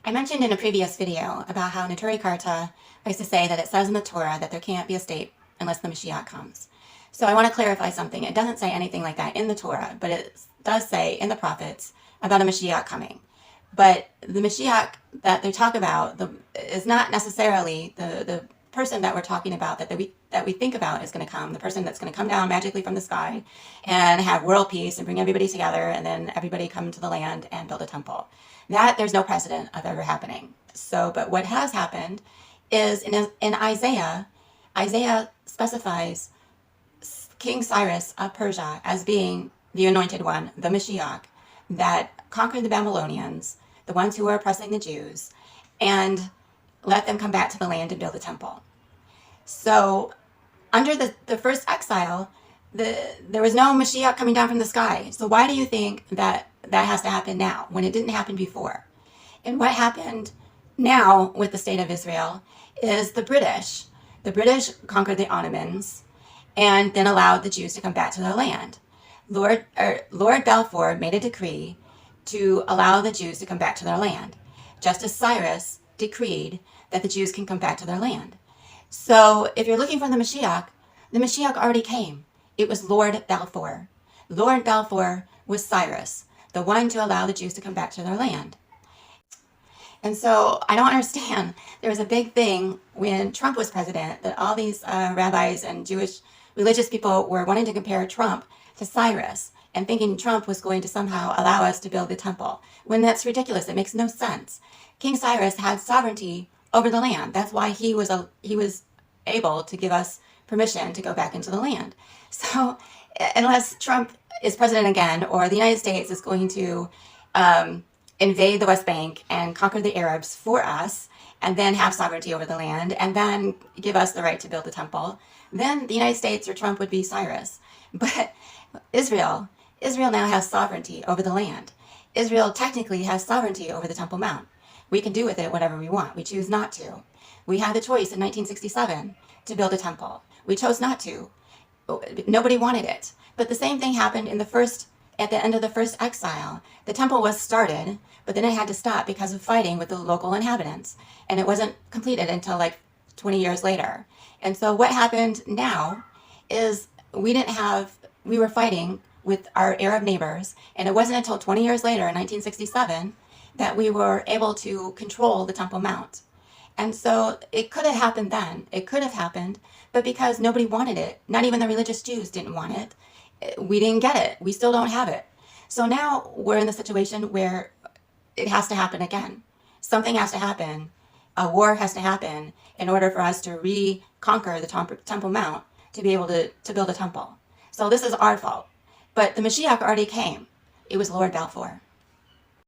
I mentioned in a previous video about how Neturei Karta likes to say that it says in the Torah that there can't be a state unless the Mashiach comes. So I want to clarify something. It doesn't say anything like that in the Torah, but it does say in the prophets about a Mashiach coming. But the Mashiach that they talk about is not necessarily the person that we're talking about that we think about is going to come, the person that's going to come down magically from the sky and have world peace and bring everybody together and then everybody come to the land and build a temple. That there's no precedent of ever happening. So, but what has happened is in Isaiah specifies King Cyrus of Persia as being the anointed one, the Mashiach, that conquered the Babylonians, the ones who were oppressing the Jews, and let them come back to the land and build the temple. So under the first exile, there was no Mashiach coming down from the sky. So why do you think that has to happen now when it didn't happen before? And what happened now with the state of Israel is the British conquered the Ottomans and then allowed the Jews to come back to their land. Lord Balfour made a decree to allow the Jews to come back to their land, just as Cyrus decreed that the Jews can come back to their land. So if you're looking for the Mashiach already came. It was Lord Balfour. Lord Balfour was Cyrus, the one to allow the Jews to come back to their land. And so I don't understand. There was a big thing when Trump was president that all these rabbis and Jewish religious people were wanting to compare Trump to Cyrus and thinking Trump was going to somehow allow us to build the temple, when that's ridiculous. It makes no sense. King Cyrus had sovereignty over the land. That's why he was able to give us permission to go back into the land. So unless Trump is president again, or the United States is going to invade the West Bank and conquer the Arabs for us, and then have sovereignty over the land, and then give us the right to build the temple, then the United States or Trump would be Cyrus. But Israel now has sovereignty over the land. Israel technically has sovereignty over the Temple Mount. We can do with it whatever we want. We choose not to. We had the choice in 1967 to build a temple. We chose not to. Nobody wanted it. But the same thing happened at the end of the first exile. The temple was started, but then it had to stop because of fighting with the local inhabitants. And it wasn't completed until like 20 years later. And so what happened now is we were fighting with our Arab neighbors, and it wasn't until 20 years later in 1967 that we were able to control the Temple Mount. And so it could have happened then. It could have happened, but because nobody wanted it, not even the religious Jews didn't want it, we didn't get it. We still don't have it. So now we're in the situation where it has to happen again. Something has to happen. A war has to happen in order for us to reconquer the Temple Mount to be able to build a temple. So this is our fault. But the Mashiach already came. It was Lord Balfour.